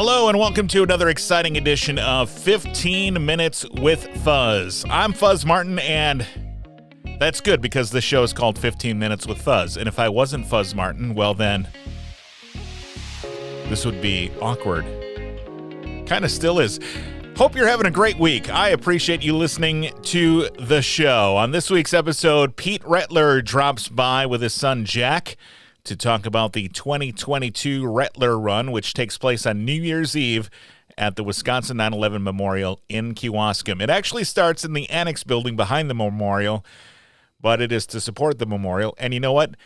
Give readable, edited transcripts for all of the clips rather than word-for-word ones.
Hello and welcome to another exciting edition of 15 Minutes with Fuzz. I'm Fuzz Martin, and that's good because this show is called 15 Minutes with Fuzz. And if I wasn't Fuzz Martin, well then, this would be awkward. Kind of still is. Hope you're having a great week. I appreciate you listening to the show. On this week's episode, Pete Rettler drops by with his son Jack to talk about the 2022 Rettler Run, which takes place on New Year's Eve at the Wisconsin 9/11 Memorial in Kewaskum. It actually starts in the annex building behind the memorial, but it is to support the memorial. And you know what?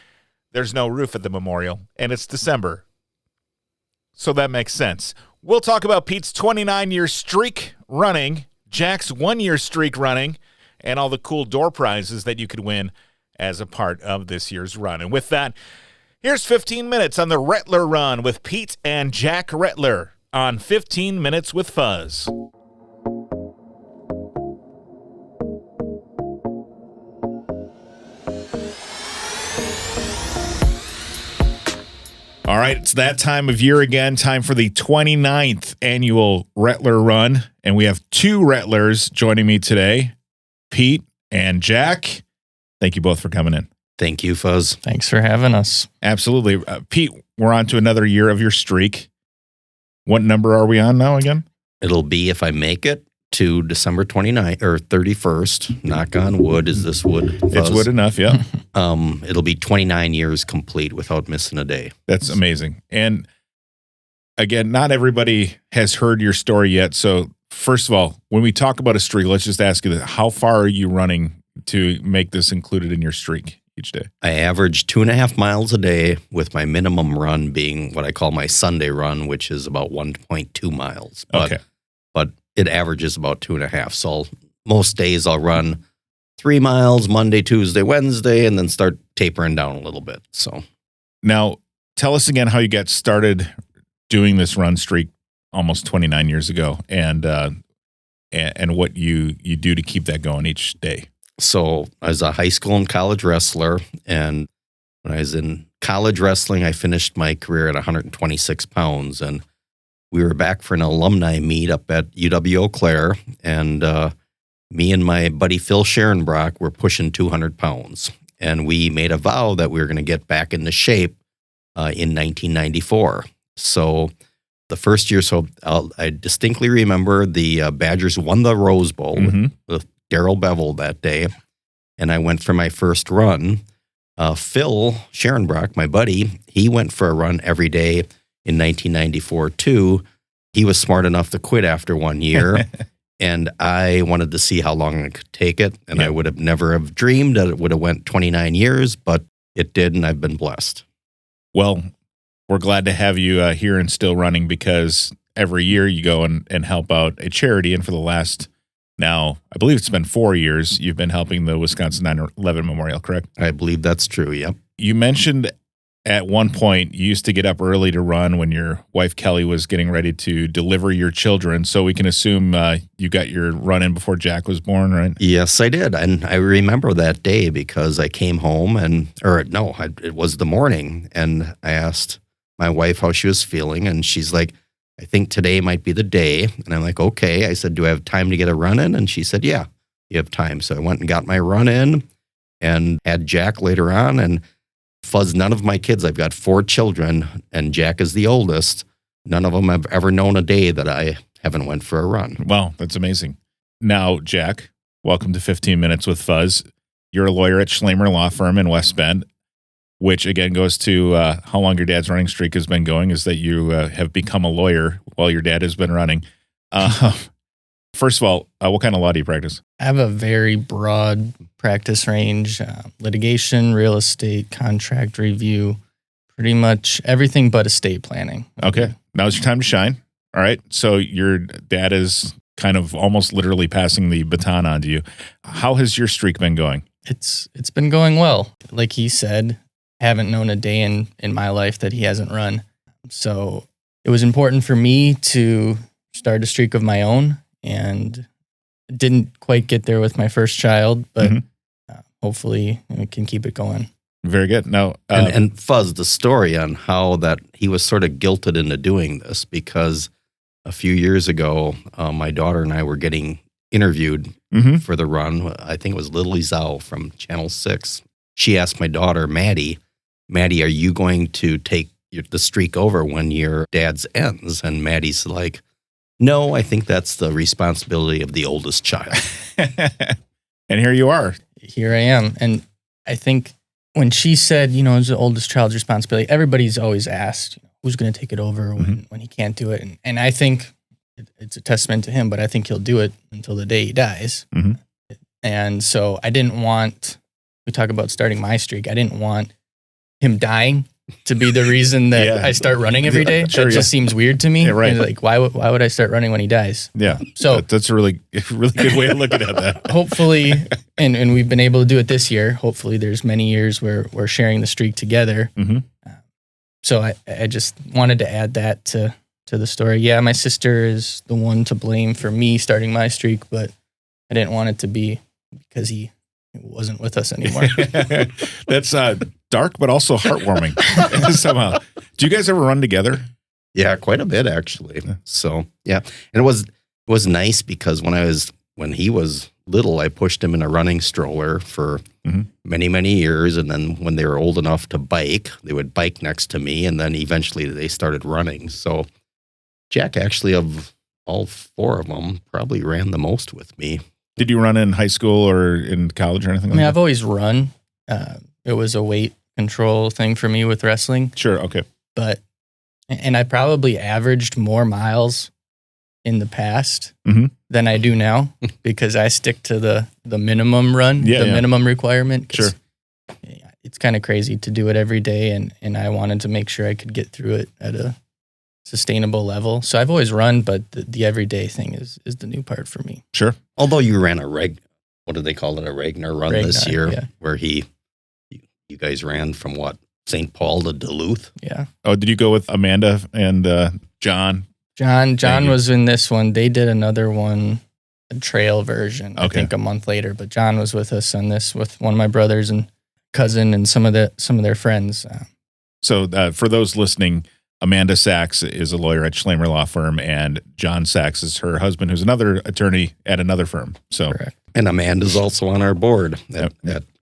There's no roof at the memorial, and it's December. So that makes sense. We'll talk about Pete's 29-year streak running, Jack's 1-year streak running, and all the cool door prizes that you could win as a part of this year's run. And with that, here's 15 minutes on the Rettler Run with Pete and Jack Rettler on 15 Minutes with Fuzz. All right, it's that time of year again, time for the 29th annual Rettler Run, and we have two Rettlers joining me today, Pete and Jack. Thank you both for coming in. Thank you, Fuzz. Thanks for having us. Absolutely. Pete, we're on to another year of your streak. What number are we on now again? It'll be, if I make it, to December 29th or 31st. Knock on wood. Is this wood, Fuzz? It's wood enough, yeah. It'll be 29 years complete without missing a day. That's amazing. And again, not everybody has heard your story yet. So first of all, when we talk about a streak, let's just ask you, how far are you running to make this included in your streak each day? I average 2.5 miles a day, with my minimum run being what I call my Sunday run, which is about 1.2 miles. But it averages about 2.5. So most days I'll run 3 miles Monday, Tuesday, Wednesday, and then start tapering down a little bit. So now tell us again how you got started doing this run streak almost 29 years ago, and what you do to keep that going each day. So I was a high school and college wrestler, and when I was in college wrestling, I finished my career at 126 pounds, and we were back for an alumni meet up at UW-Eau Claire, and me and my buddy Phil Scherenbrock were pushing 200 pounds, and we made a vow that we were going to get back into shape in 1994. So the first year, I distinctly remember the Badgers won the Rose Bowl with Darrell Bevel that day, and I went for my first run. Phil Scherenbrock, my buddy, he went for a run every day in 1994 too. He was smart enough to quit after 1 year, and I wanted to see how long I could take it, and I would have never have dreamed that it would have went 29 years, but it did, and I've been blessed. Well, we're glad to have you here and still running, because every year you go and help out a charity, and for the last, now, I believe it's been 4 years, you've been helping the Wisconsin 9/11 Memorial, correct? I believe that's true, yep. You mentioned at one point you used to get up early to run when your wife Kelly was getting ready to deliver your children, so we can assume you got your run in before Jack was born, right? Yes, I did, and I remember that day because I came home, it was the morning, and I asked my wife how she was feeling, and she's like, I think today might be the day. And I'm like, okay. I said, do I have time to get a run in? And she said, yeah, you have time. So I went and got my run in and had Jack later on. And Fuzz, none of my kids, I've got 4 children, and Jack is the oldest. None of them have ever known a day that I haven't went for a run. Wow, that's amazing. Now, Jack, welcome to 15 Minutes with Fuzz. You're a lawyer at Schloemer Law Firm in West Bend, which again goes to how long your dad's running streak has been going, is that you have become a lawyer while your dad has been running. First of all, what kind of law do you practice? I have a very broad practice range, litigation, real estate, contract review, pretty much everything but estate planning. Okay, now's your time to shine. All right, so your dad is kind of almost literally passing the baton on to you. How has your streak been going? It's been going well. Like he said, haven't known a day in my life that he hasn't run. So it was important for me to start a streak of my own, and didn't quite get there with my first child, but hopefully we can keep it going. Very good. Now, and Fuzz, the story on how that he was sort of guilted into doing this, because a few years ago, my daughter and I were getting interviewed for the run. I think it was Lily Zhao from Channel 6. She asked my daughter, Maddie, are you going to take the streak over when your dad's ends? And Maddie's like, no, I think that's the responsibility of the oldest child. And here you are. Here I am. And I think when she said, it's the oldest child's responsibility, everybody's always asked, who's going to take it over when he can't do it? And I think it's a testament to him, but I think he'll do it until the day he dies. And so I didn't want, we talk about starting my streak, I didn't want him dying to be the reason that I start running every day. That just seems weird to me. Yeah, right. And like, why would I start running when he dies? Yeah. So that's a really good way of looking at that. Hopefully, and we've been able to do it this year. Hopefully there's many years where we're sharing the streak together. So I just wanted to add that to the story. Yeah, my sister is the one to blame for me starting my streak, but I didn't want it to be because he wasn't with us anymore. That's dark, but also heartwarming somehow. Do you guys ever run together? Yeah, quite a bit actually. So yeah, and it was nice because when he was little, I pushed him in a running stroller for many years, and then when they were old enough to bike, they would bike next to me, and then eventually they started running. So Jack actually, of all four of them, probably ran the most with me. Did you run in high school or in college or anything? I've always run. It was a weight control thing for me with wrestling. Sure, okay. And I probably averaged more miles in the past than I do now because I stick to the minimum run, minimum requirement. Sure. It's kind of crazy to do it every day, and I wanted to make sure I could get through it at a sustainable level. So I've always run, but the everyday thing is the new part for me. Sure. Although you ran what do they call it, a Ragnar run this year, where you guys ran from what, St. Paul to Duluth? Yeah. Oh, did you go with Amanda and John? John was in this one. They did another one, a trail version, I think a month later. But John was with us on this with one of my brothers and cousin and some of their friends. So for those listening, Amanda Sachs is a lawyer at Schloemer Law Firm, and John Sachs is her husband, who's another attorney at another firm. So, correct. And Amanda's also on our board at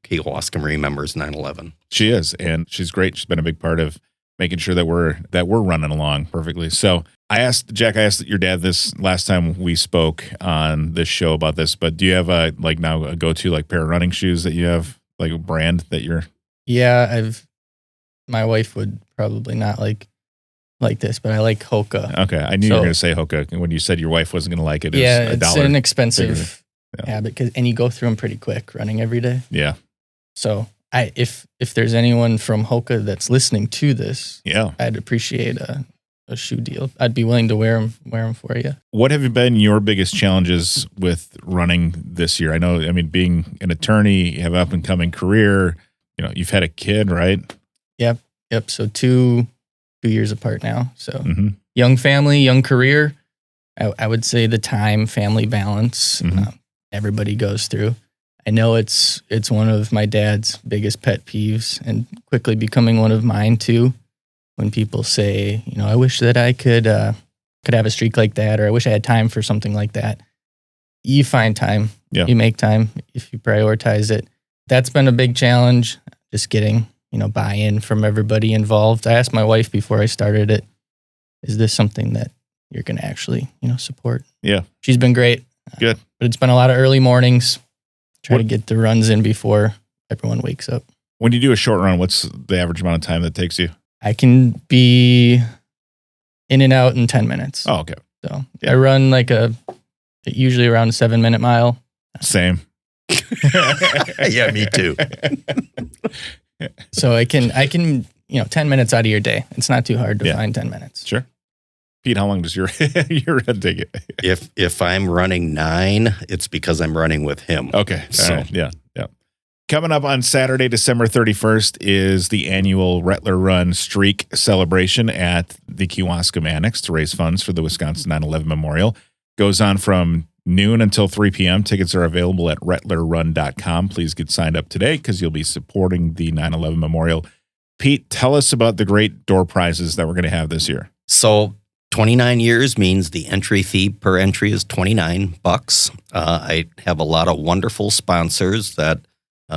Kewaskum Remembers 9/11. She is, and she's great. She's been a big part of making sure that we're running along perfectly. So I asked your dad this last time we spoke on this show about this, but do you have a go-to pair of running shoes that you have, like a brand that you're? Yeah, my wife would probably not like this, but I like Hoka. Okay, I knew you were going to say Hoka. When you said your wife wasn't going to like it, it's an expensive habit, and you go through them pretty quick running every day. Yeah. So if there's anyone from Hoka that's listening to this, I'd appreciate a shoe deal. I'd be willing to wear them for you. What have been your biggest challenges with running this year? I mean, being an attorney, you have an up and coming career. You've had a kid, right? Yep. So 2 years apart now. So young family, young career. I would say the family balance everybody goes through. I know it's one of my dad's biggest pet peeves, and quickly becoming one of mine too. When people say, I wish that I could have a streak like that, or I wish I had time for something like that. You find time. Yeah. You make time if you prioritize it. That's been a big challenge, just getting buy-in from everybody involved. I asked my wife before I started it, is this something that you're going to actually, support? Yeah. She's been great. Good. But it's been a lot of early mornings. Try to get the runs in before everyone wakes up. When you do a short run, what's the average amount of time that takes you? I can be in and out in 10 minutes. Oh, okay. So I run usually around a 7-minute mile. Same. Yeah, me too. So I can 10 minutes out of your day. It's not too hard to find 10 minutes. Sure. Pete, how long does your run take it? If I'm running 9, it's because I'm running with him. Okay. So yeah. Coming up on Saturday, December 31st, is the annual Rettler Run Streak celebration at the Kewaskum Annex to raise funds for the Wisconsin 9/11 Memorial. Goes on from noon until 3 p.m. Tickets are available at rettlerrun.com. Please get signed up today because you'll be supporting the 9/11 Memorial. Pete, tell us about the great door prizes that we're going to have this year. So 29 years means the entry fee per entry is $29. I have a lot of wonderful sponsors that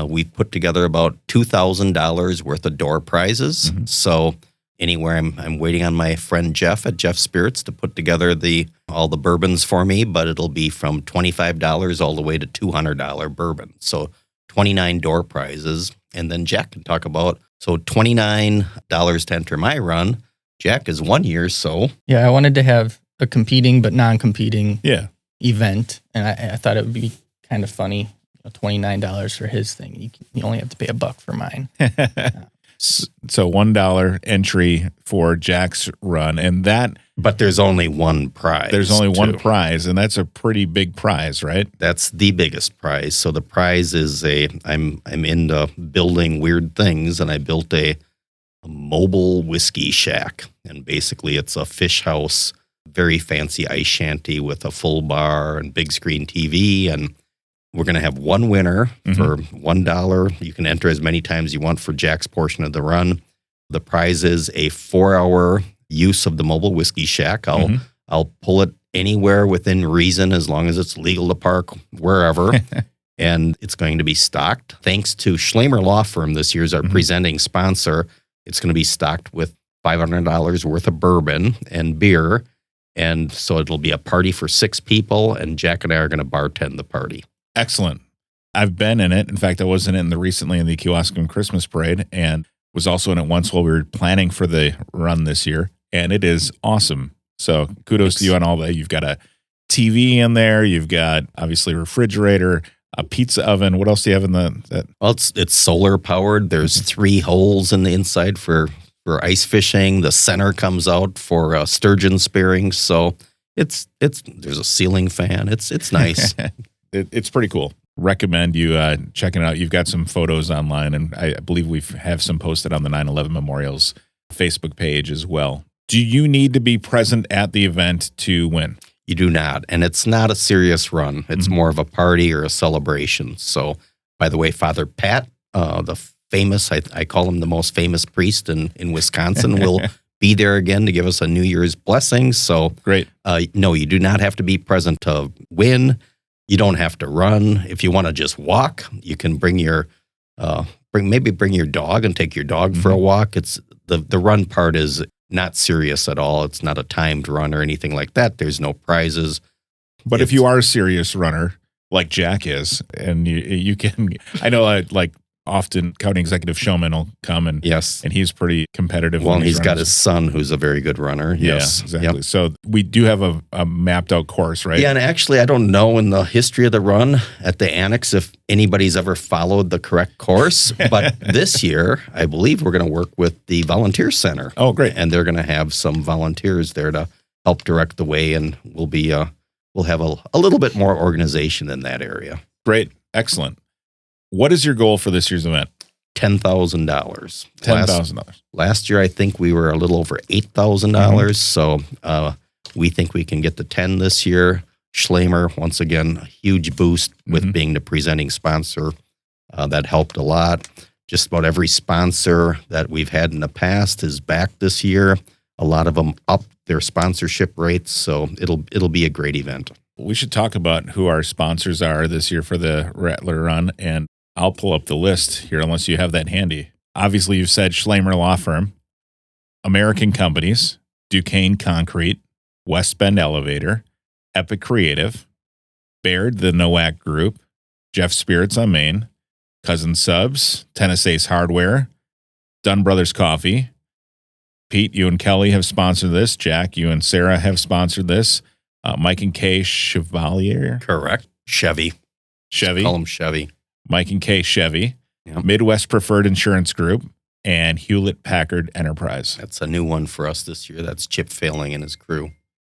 we've put together about $2,000 worth of door prizes. Mm-hmm. So anywhere I'm waiting on my friend Jeff at Jeff Spirits to put together all the bourbons for me, but it'll be from $25 all the way to $200 bourbon. So 29 door prizes. And then Jack can talk about, so $29 to enter my run. Jack is 1 year, so. Yeah, I wanted to have a competing but non-competing Yeah. event, and I thought it would be kind of funny. $29 for his thing. You only have to pay $1 for mine. So $1 entry for Jack's run, and But there's only one prize. there's only one prize, and that's a pretty big prize, right? That's the biggest prize. So the prize is I'm into building weird things, and I built a mobile whiskey shack. And basically it's a fish house, very fancy ice shanty with a full bar and big screen TV. And we're going to have one winner for $1. You can enter as many times you want for Jack's portion of the run. The prize is a 4-hour use of the mobile whiskey shack. I'll pull it anywhere within reason as long as it's legal to park wherever. And it's going to be stocked. Thanks to Schloemer Law Firm this year is our presenting sponsor. It's going to be stocked with $500 worth of bourbon and beer. And so it'll be a party for 6 people, and Jack and I are going to bartend the party. Excellent. I've been in it. In fact, I was in it recently in the Kewaskum Christmas Parade, and was also in it once while we were planning for the run this year. And it is awesome. So kudos to you on all that. You've got a TV in there. You've got obviously a refrigerator, a pizza oven. What else do you have in that? Well, it's solar powered. There's 3 holes in the inside for ice fishing. The center comes out for sturgeon spearing. So there's a ceiling fan. It's nice. It's pretty cool. Recommend you checking it out. You've got some photos online, and I believe we have some posted on the 9/11 Memorials Facebook page as well. Do you need to be present at the event to win? You do not. And it's not a serious run. It's more of a party or a celebration. So, by the way, Father Pat, the famous, I call him the most famous priest in Wisconsin, will be there again to give us a New Year's blessing. So, great. No, you do not have to be present to win. You don't have to run. If you want to just walk, you can bring your dog and take your dog for a walk. It's the run part is not serious at all. It's not a timed run or anything like that. There's no prizes. But if you are a serious runner, like Jack is, and you can, I know like often county executive Showman will come and yes, and he's pretty competitive. Well, he's got his son who's a very good runner. Yes, yeah, exactly. Yep. So we do have a mapped out course, right? Yeah, and actually, I don't know in the history of the run at the annex if anybody's ever followed the correct course. But this year, I believe we're going to work with the volunteer center. Oh, great! And they're going to have some volunteers there to help direct the way, and we'll have a little bit more organization in that area. Great, excellent. What is your goal for this year's event? $10,000. $10,000. Last year, I think we were a little over $8,000. So we think we can get to 10 this year. Schloemer, once again, a huge boost with being the presenting sponsor. That helped a lot. Just about every sponsor that we've had in the past is back this year. A lot of them upped their sponsorship rates. So it'll be a great event. We should talk about who our sponsors are this year for the Rettler Run, and I'll pull up the list here unless you have that handy. Obviously, you've said Schloemer Law Firm, American Companies, Duquesne Concrete, West Bend Elevator, Epic Creative, Baird, the Nowak Group, Jeff Spirits on Main, Cousin Subs, Tennessee's Hardware, Dunn Brothers Coffee. Pete, you and Kelly have sponsored this. Jack, you and Sarah have sponsored this. Mike and Kay Chevalier. Correct. Chevy. Just call them Chevy. Mike and Kay Chevy. Yep. Midwest Preferred Insurance Group. And Hewlett Packard Enterprise. That's a new one for us this year. That's Chip Failing and his crew.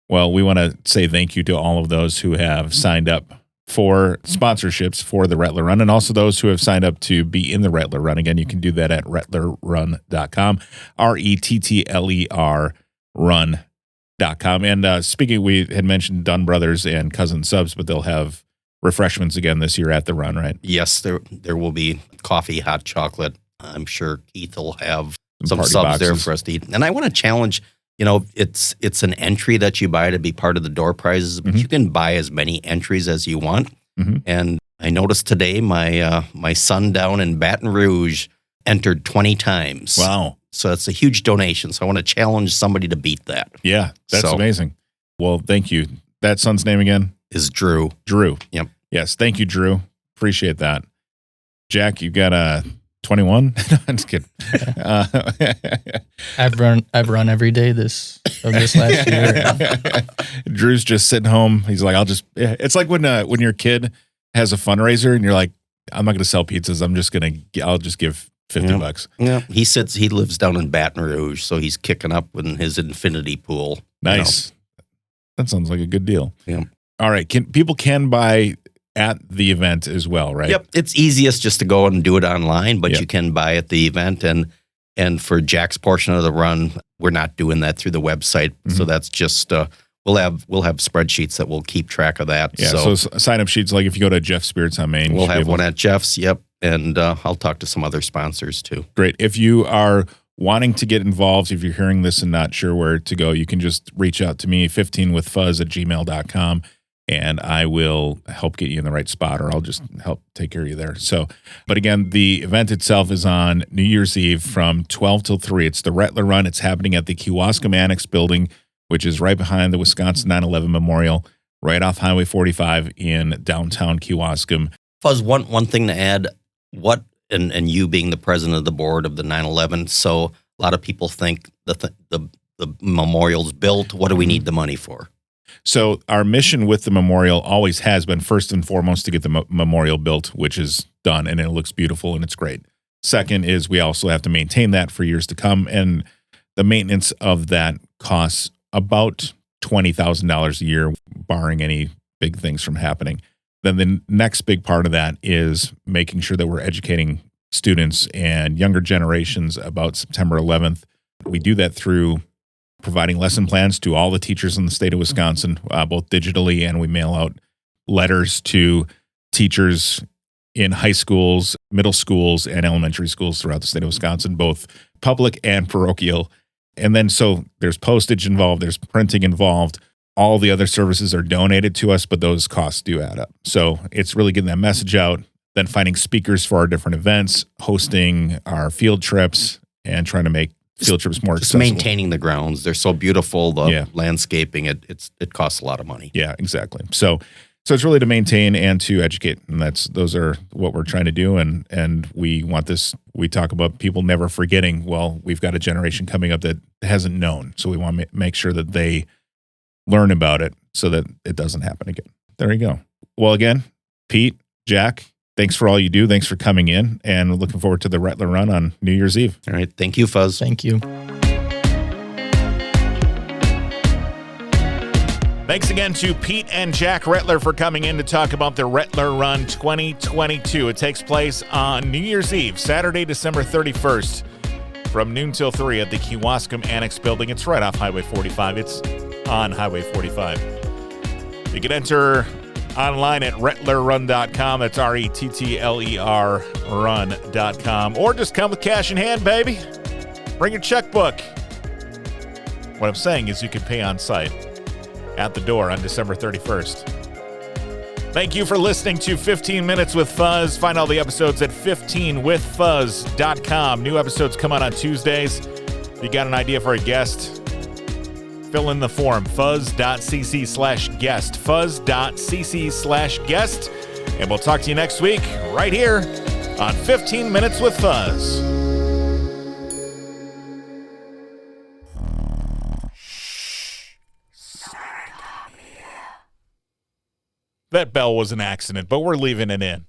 Well, we want to say thank you to all of those who have signed up for sponsorships for the Rettler Run, and also those who have signed up to be in the Rettler Run. Again, you can do that at rettlerrun.com, RETTLER run.com. And speaking, we had mentioned Dunn Brothers and Cousin Subs, but they'll have refreshments again this year at the run, right? Yes, there will be coffee, hot chocolate. I'm sure Keith will have some party subs boxes there for us to eat. And I want to challenge it's an entry that you buy to be part of the door prizes, but you can buy as many entries as you want. And I noticed today my son down in Baton Rouge entered 20 times. Wow. So that's a huge donation. So I want to challenge somebody to beat that. Yeah, that's amazing. Well, thank you. That son's name again? Is Drew. Drew. Yep. Yes, thank you, Drew. Appreciate that. Jack, you got a 21? I'm just kidding. I've run every day of this last year. Drew's just sitting home. He's like, it's like when your kid has a fundraiser and you're like, I'm not going to sell pizzas. I'll just give $50. Yeah. He lives down in Baton Rouge, so he's kicking up in his infinity pool. Nice. That sounds like a good deal. Yeah. All right. People can buy at the event as well, right? Yep. It's easiest just to go and do it online, but you can buy at the event. And for Jack's portion of the run, we're not doing that through the website. So that's just we'll have spreadsheets that will keep track of that. Yeah. So sign up sheets, like if you go to Jeff Spirits on Main, we'll have one at Jeff's. Yep. And I'll talk to some other sponsors too. Great. If you are wanting to get involved, if you're hearing this and not sure where to go, you can just reach out to me, 15withfuzz@gmail.com, and I will help get you in the right spot, or I'll just help take care of you there. So, but again, the event itself is on New Year's Eve from 12 till 3. It's the Rettler Run. It's happening at the Kewaskum Annex building, which is right behind the Wisconsin 9/11 Memorial, right off Highway 45 in downtown Kewaskum. Fuzz, one thing to add, and you being the president of the board of the 9/11, so a lot of people think the memorial's built. What do we need the money for? So our mission with the memorial always has been, first and foremost, to get the memorial built, which is done, and it looks beautiful and it's great. Second is we also have to maintain that for years to come, and the maintenance of that costs about $20,000 a year, barring any big things from happening. Then the next big part of that is making sure that we're educating students and younger generations about September 11th. We do that through providing lesson plans to all the teachers in the state of Wisconsin, both digitally, and we mail out letters to teachers in high schools, middle schools, and elementary schools throughout the state of Wisconsin, both public and parochial. And then so there's postage involved, there's printing involved. All the other services are donated to us, but those costs do add up. So it's really getting that message out, then finding speakers for our different events, hosting our field trips, and trying to make field trips more accessible. Just maintaining the grounds. They're so beautiful. The landscaping, it costs a lot of money. Yeah, exactly. So it's really to maintain and to educate, and those are what we're trying to do. And we want this. We talk about people never forgetting. Well, we've got a generation coming up that hasn't known, so we want to make sure that they learn about it so that it doesn't happen again. There you go. Well, again, Pete, Jack, thanks for all you do. Thanks for coming in, and looking forward to the Rettler Run on New Year's Eve. All right. Thank you, Fuzz. Thank you. Thanks again to Pete and Jack Rettler for coming in to talk about the Rettler Run 2022. It takes place on New Year's Eve, Saturday, December 31st, from noon till 3 at the Kewaskum Annex building. It's right off Highway 45. It's on Highway 45. You can enter online at rettlerrun.com. That's RETTLER run.com. Or just come with cash in hand, baby. Bring your checkbook. What I'm saying is you can pay on site at the door on December 31st. Thank you for listening to 15 Minutes with Fuzz. Find all the episodes at 15withfuzz.com. New episodes come out on Tuesdays. If you got an idea for a guest, fill in the form, fuzz.cc/guest, fuzz.cc/guest, and we'll talk to you next week right here on 15 Minutes with Fuzz. That bell was an accident, but we're leaving it in.